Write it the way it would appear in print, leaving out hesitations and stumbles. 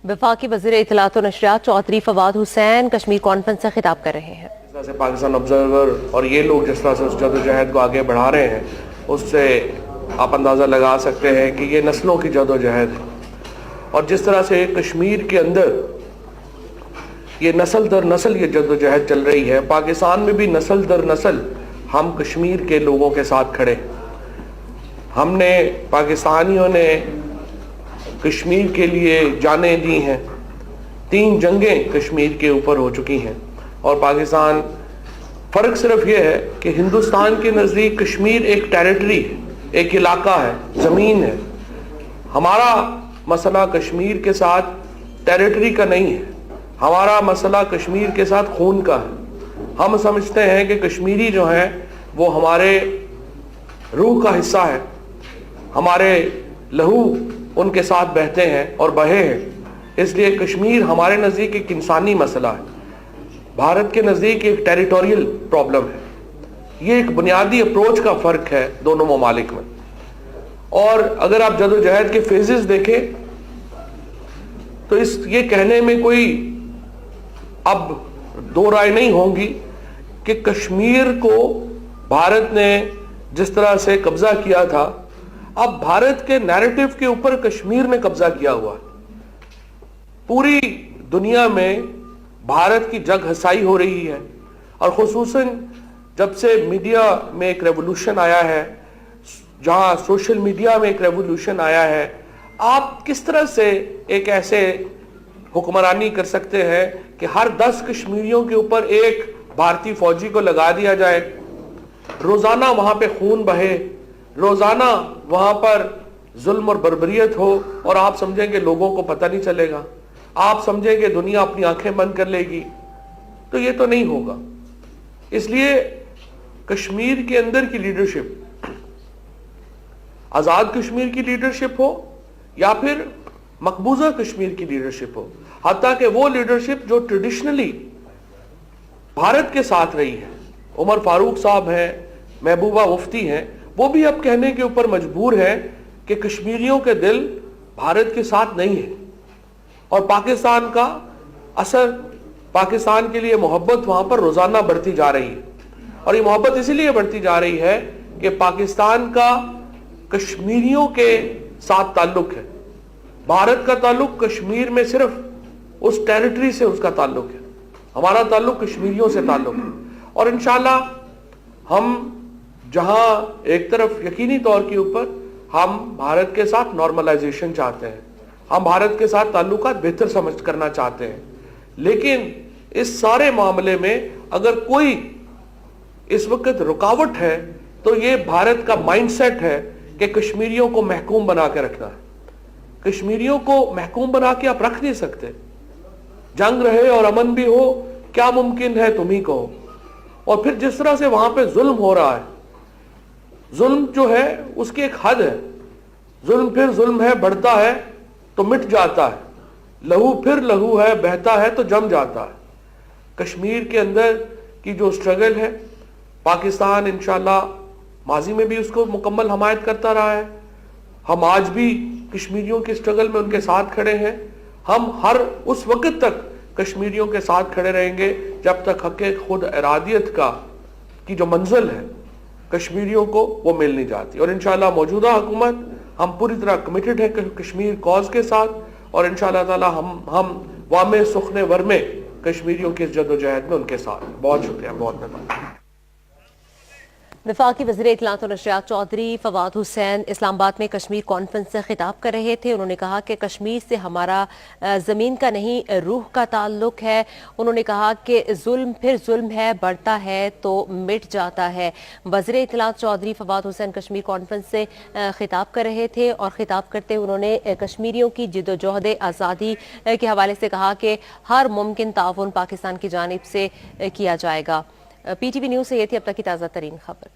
वफाकी वज़ीर इत्तलात व नशरियात चौधरी फवाद हुसैन कश्मीर कॉन्फ्रेंस से खिताब कर रहे हैं। जिस तरह से पाकिस्तान ऑब्जर्वर और ये लोग जिस तरह से उस जदोजहद को आगे बढ़ा रहे हैं, उससे आप अंदाज़ा लगा सकते हैं कि ये नस्लों की जदोजहद है। और जिस तरह से कश्मीर के अंदर ये नस्ल दर नस्ल ये जदोजहद चल रही है, पाकिस्तान में भी नस्ल दर नस्ल हम कश्मीर के लोगों के साथ खड़े। हमने पाकिस्तानियों ने कश्मीर के लिए जानें दी हैं, 3 जंगें कश्मीर के ऊपर हो चुकी हैं। और पाकिस्तान, फ़र्क सिर्फ ये है कि हिंदुस्तान के नज़दीक कश्मीर एक टेरिटरी है, एक इलाका है, ज़मीन है। हमारा मसला कश्मीर के साथ टेरिटरी का नहीं है, हमारा मसला कश्मीर के साथ खून का है। हम समझते हैं कि कश्मीरी जो हैं वो हमारे रूह का हिस्सा है, हमारे लहू उनके साथ बहते हैं और बहे हैं, इसलिए कश्मीर हमारे नज़दीक एक इंसानी मसला है, भारत के नज़दीक एक टेरिटोरियल प्रॉब्लम है। ये एक बुनियादी अप्रोच का फ़र्क है दोनों ममालिक में। और अगर आप जदोजहद के फेजेस देखें तो ये कहने में कोई अब दो राय नहीं होंगी कि कश्मीर को भारत ने जिस तरह से कब्जा किया था, अब भारत के नैरेटिव के ऊपर कश्मीर ने कब्जा किया हुआ है। पूरी दुनिया में भारत की जग हसाई हो रही है, और खुसूसन जब से मीडिया में एक रेवोल्यूशन आया है, जहां सोशल मीडिया में एक रेवोल्यूशन आया है, आप किस तरह से एक ऐसे हुक्मरानी कर सकते हैं कि हर 10 कश्मीरियों के ऊपर एक भारतीय फौजी को लगा दिया जाए, रोजाना वहां पे खून बहे, रोजाना वहां पर जुल्म और बर्बरियत हो, और आप समझेंगे लोगों को पता नहीं चलेगा, आप समझेंगे दुनिया अपनी आंखें बंद कर लेगी। तो ये तो नहीं होगा। इसलिए कश्मीर के अंदर की लीडरशिप, आजाद कश्मीर की लीडरशिप हो या फिर मकबूजा कश्मीर की लीडरशिप हो, हत्ता कि वो लीडरशिप जो ट्रेडिशनली भारत के साथ रही है, उमर फारूक साहब हैं, महबूबा मुफ्ती हैं, वो भी अब कहने के ऊपर मजबूर है कि कश्मीरियों के दिल भारत के साथ नहीं है, और पाकिस्तान का असर, पाकिस्तान के लिए मोहब्बत वहां पर रोजाना बढ़ती जा रही है। और ये मोहब्बत इसीलिए बढ़ती जा रही है कि पाकिस्तान का कश्मीरियों के साथ ताल्लुक है, भारत का ताल्लुक कश्मीर में सिर्फ उस टेरिटरी से उसका ताल्लुक है, हमारा ताल्लुक कश्मीरियों से ताल्लुक है। और इंशाल्लाह हम जहां एक तरफ यकीनी तौर के ऊपर हम भारत के साथ नॉर्मलाइजेशन चाहते हैं, हम भारत के साथ ताल्लुकात बेहतर समझ करना चाहते हैं, लेकिन इस सारे मामले में अगर कोई इस वक्त रुकावट है तो ये भारत का माइंडसेट है कि कश्मीरियों को महकूम बना के रखना है। कश्मीरियों को महकूम बना के आप रख नहीं सकते। जंग रहे और अमन भी हो, क्या मुमकिन है तुम ही कहो। और फिर जिस तरह से वहां पे जुल्म हो रहा है, जुल्म जो है उसकी एक हद है, जुल्म फिर जुल्म है, बढ़ता है तो मिट जाता है, लहू फिर लहू है, बहता है तो जम जाता है। कश्मीर के अंदर की जो स्ट्रगल है, पाकिस्तान इंशाल्लाह माजी में भी उसको मुकम्मल हमायत करता रहा है, हम आज भी कश्मीरियों की स्ट्रगल में उनके साथ खड़े हैं। हम हर उस वक्त तक कश्मीरियों के साथ खड़े रहेंगे जब तक हक़ खुद इरादियत की जो मंजिल है कश्मीरियों को वो मिल नहीं जाती। और इंशाल्लाह मौजूदा हुकूमत हम पूरी तरह कमिटेड है कश्मीर कॉज के साथ, और इंशाल्लाह ताला हम वामे सुखने वरमे कश्मीरियों की जदोजहद में उनके साथ। बहुत शुक्रिया, बहुत धन्यवाद। वफाकी वज़ीर इत्तलात व नशरियात चौधरी फवाद हुसैन इस्लामाबाद में कश्मीर कॉन्फ्रेंस से खिताब कर रहे थे। उन्होंने कहा कि कश्मीर से हमारा ज़मीन का नहीं रूह का ताल्लुक है। उन्होंने कहा कि जुल्म फिर जुल्म है, बढ़ता है तो मिट जाता है। वज़ीर इत्तलात चौधरी फवाद हुसैन कश्मीर कॉन्फ्रेंस से खिताब कर रहे थे, और खिताब करते हुए उन्होंने कश्मीरियों की जिद्दोजहद आज़ादी के हवाले से कहा कि हर मुमकिन ताउन पाकिस्तान की जानिब से किया जाएगा। PTV न्यूज़ से ये थी अब तक की ताज़ा तरीन खबर।